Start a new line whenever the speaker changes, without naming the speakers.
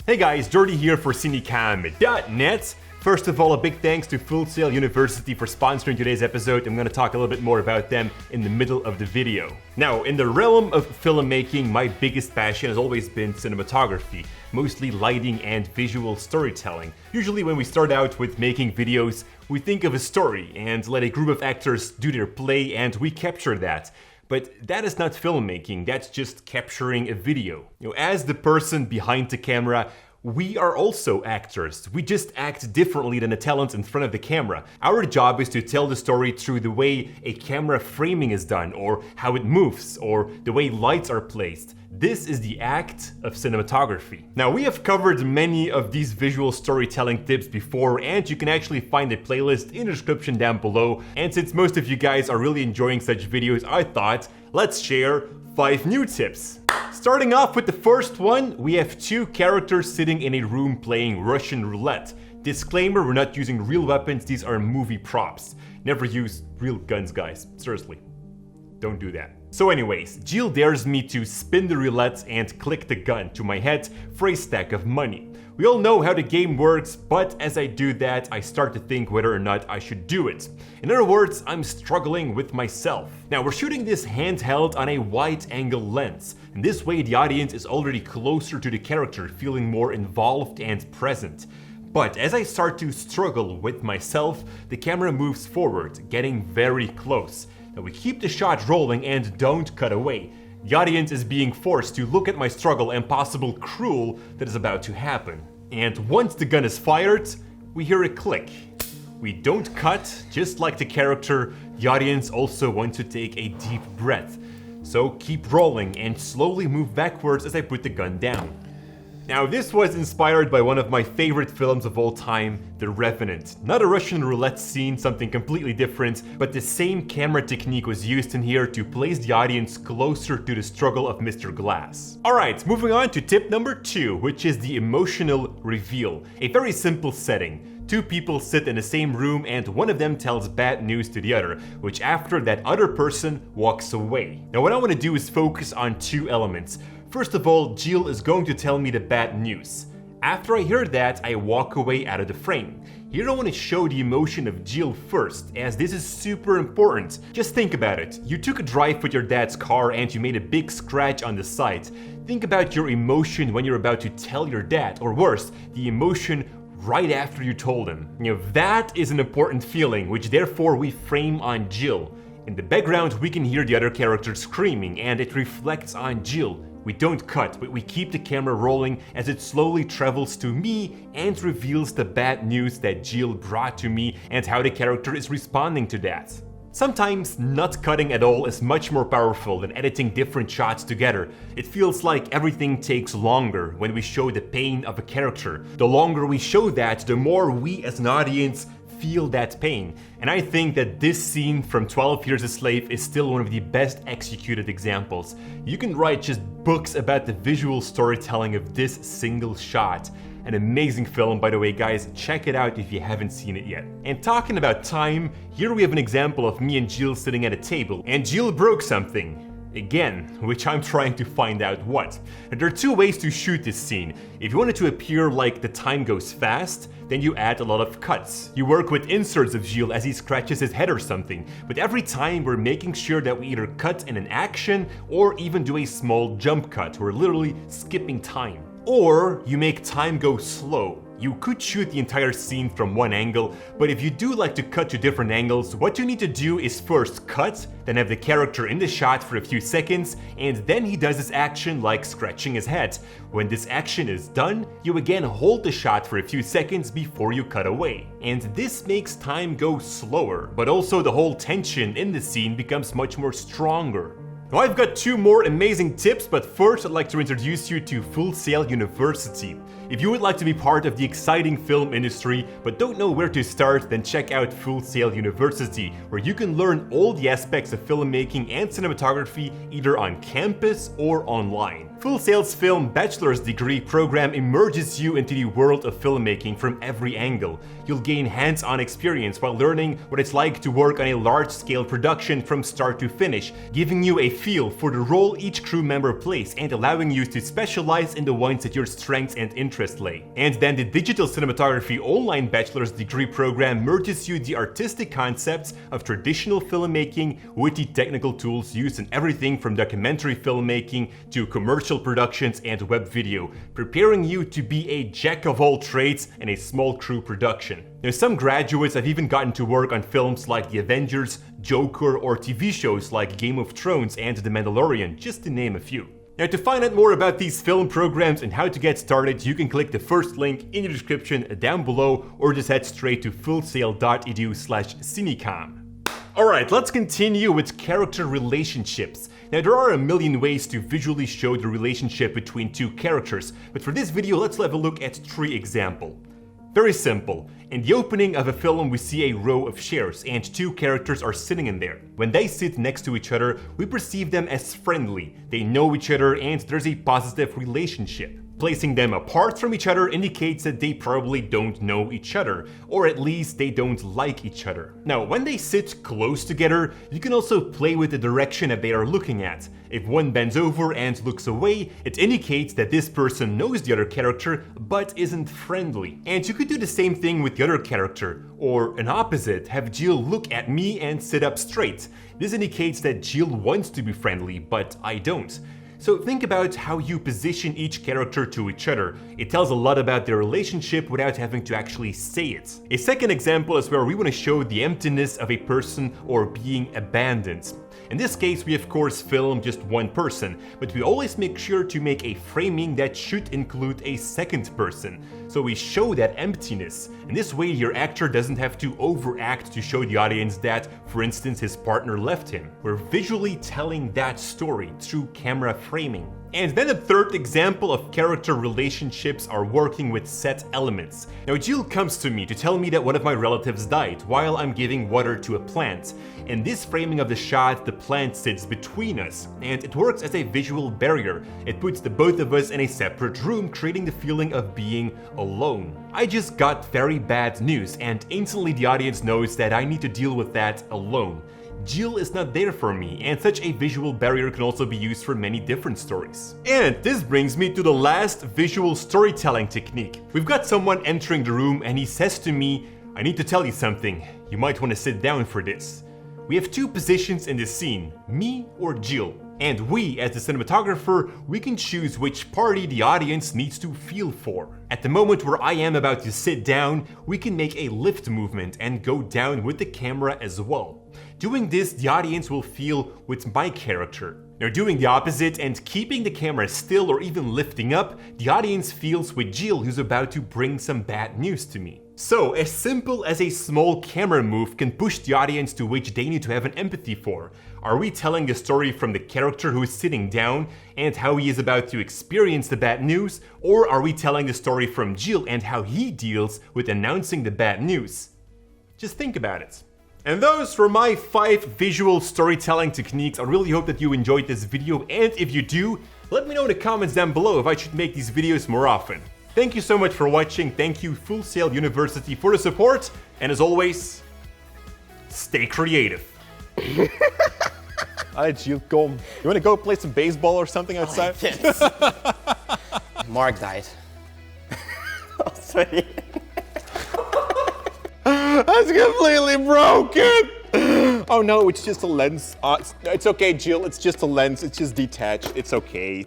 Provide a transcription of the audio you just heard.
Hey guys, Jordy here for Cinecom.net. First of all, a big thanks to Full Sail University for sponsoring today's episode. I'm going to talk a little bit more about them in the middle of the video. Now, in the realm of filmmaking, my biggest passion has always been cinematography, mostly lighting and visual storytelling. Usually when we start out with making videos, we think of a story and let a group of actors do their play and we capture that. But that is not filmmaking, that's just capturing a video. As the person behind the camera, we are also actors. We just act differently than the talent in front of the camera. Our job is to tell the story through the way a camera framing is done, or how it moves, or the way lights are placed. This is the act of cinematography. Now, we have covered many of these visual storytelling tips before, and you can actually find a playlist in the description down below. And since most of you guys are really enjoying such videos, I thought, let's share 5 new tips. Starting off with the first one, we have 2 characters sitting in a room playing Russian roulette. Disclaimer, we're not using real weapons, these are movie props. Never use real guns, guys. Seriously. Don't do that. So anyways, Jill dares me to spin the roulette and click the gun to my head for a stack of money. We all know how the game works, but as I do that, I start to think whether or not I should do it. In other words, I'm struggling with myself. Now, we're shooting this handheld on a wide-angle lens, and this way the audience is already closer to the character, feeling more involved and present. But as I start to struggle with myself, the camera moves forward, getting very close. Now we keep the shot rolling and don't cut away. The audience is being forced to look at my struggle and possible cruel that is about to happen. And once the gun is fired, we hear a click. We don't cut, just like the character, the audience also wants to take a deep breath. So keep rolling and slowly move backwards as I put the gun down. Now, this was inspired by one of my favorite films of all time, The Revenant. Not a Russian roulette scene, something completely different, but the same camera technique was used in here to place the audience closer to the struggle of Mr. Glass. Alright, moving on to tip number 2, which is the emotional reveal. A very simple setting. 2 people sit in the same room and one of them tells bad news to the other, which after that other person walks away. Now what I want to do is focus on 2 elements. First of all, Jill is going to tell me the bad news. After I hear that, I walk away out of the frame. Here I want to show the emotion of Jill first, as this is super important. Just think about it. You took a drive with your dad's car and you made a big scratch on the side. Think about your emotion when you're about to tell your dad, or worse, the emotion right after you told him. That is an important feeling, which therefore we frame on Jill. In the background, we can hear the other character screaming, and it reflects on Jill. We don't cut, but we keep the camera rolling as it slowly travels to me and reveals the bad news that Jill brought to me and how the character is responding to that. Sometimes not cutting at all is much more powerful than editing different shots together. It feels like everything takes longer when we show the pain of a character. The longer we show that, the more we as an audience feel that pain. And I think that this scene from 12 Years a Slave is still one of the best executed examples. You can write just books about the visual storytelling of this single shot. An amazing film, by the way, guys. Check it out if you haven't seen it yet. And talking about time, here we have an example of me and Jill sitting at a table, and Jill broke something. Again, which I'm trying to find out what. And there are 2 ways to shoot this scene. If you want it to appear like the time goes fast, then you add a lot of cuts. You work with inserts of Jill as he scratches his head or something, but every time we're making sure that we either cut in an action or even do a small jump cut. We're literally skipping time. Or you make time go slow. You could shoot the entire scene from one angle, but if you do like to cut to different angles, what you need to do is first cut, then have the character in the shot for a few seconds, and then he does his action like scratching his head. When this action is done, you again hold the shot for a few seconds before you cut away. And this makes time go slower, but also the whole tension in the scene becomes much more stronger. Now I've got 2 more amazing tips, but first I'd like to introduce you to Full Sail University. If you would like to be part of the exciting film industry but don't know where to start, then check out Full Sail University, where you can learn all the aspects of filmmaking and cinematography either on campus or online. Full Sail's Film Bachelor's Degree program immerses you into the world of filmmaking from every angle. You'll gain hands-on experience while learning what it's like to work on a large-scale production from start to finish, giving you a feel for the role each crew member plays and allowing you to specialize in the ones that your strengths and interests lay. And then the Digital Cinematography Online Bachelor's Degree program merges you the artistic concepts of traditional filmmaking with the technical tools used in everything from documentary filmmaking to commercial productions and web video, preparing you to be a jack of all trades in a small crew production. Now, some graduates have even gotten to work on films like The Avengers, Joker, or TV shows like Game of Thrones and The Mandalorian, just to name a few. Now, to find out more about these film programs and how to get started, you can click the first link in the description down below or just head straight to fullsail.edu/Cinecom. Alright, let's continue with character relationships. Now, there are a million ways to visually show the relationship between two characters, but for this video, let's have a look at 3 examples. Very simple. In the opening of a film, we see a row of chairs and 2 characters are sitting in there. When they sit next to each other, we perceive them as friendly. They know each other and there's a positive relationship. Placing them apart from each other indicates that they probably don't know each other, or at least they don't like each other. Now, when they sit close together, you can also play with the direction that they are looking at. If one bends over and looks away, it indicates that this person knows the other character but isn't friendly. And you could do the same thing with the other character, or an opposite, have Jill look at me and sit up straight. This indicates that Jill wants to be friendly, but I don't. So think about how you position each character to each other. It tells a lot about their relationship without having to actually say it. A second example is where we want to show the emptiness of a person or being abandoned. In this case, we of course film just one person, but we always make sure to make a framing that should include a second person. So we show that emptiness. In this way, your actor doesn't have to overact to show the audience that, for instance, his partner left him. We're visually telling that story through camera framing. And then a third example of character relationships are working with set elements. Now, Jill comes to me to tell me that one of my relatives died while I'm giving water to a plant. In this framing of the shot, the plant sits between us, and it works as a visual barrier. It puts the both of us in a separate room, creating the feeling of being alone. I just got very bad news, and instantly the audience knows that I need to deal with that alone. Jill is not there for me, and such a visual barrier can also be used for many different stories. And this brings me to the last visual storytelling technique. We've got someone entering the room and he says to me, "I need to tell you something. You might want to sit down for this." We have 2 positions in this scene, me or Jill. And we, as the cinematographer, we can choose which party the audience needs to feel for. At the moment where I am about to sit down, we can make a lift movement and go down with the camera as well. Doing this, the audience will feel with my character. Now, doing the opposite and keeping the camera still or even lifting up, the audience feels with Jill, who's about to bring some bad news to me. So, as simple as a small camera move can push the audience to which they need to have an empathy for. Are we telling the story from the character who is sitting down and how he is about to experience the bad news? Or are we telling the story from Jill and how he deals with announcing the bad news? Just think about it. And those were my 5 visual storytelling techniques. I really hope that you enjoyed this video, and if you do, let me know in the comments down below if I should make these videos more often. Thank you so much for watching. Thank you Full Sail University for the support, and as always, stay creative. Alright, Jill, kom. You wanna go play some baseball or something outside?
Yes. Mark died. Oh, sorry.
That's completely broken! Oh no, it's just a lens. It's okay, Jill, it's just a lens. It's just detached. It's okay.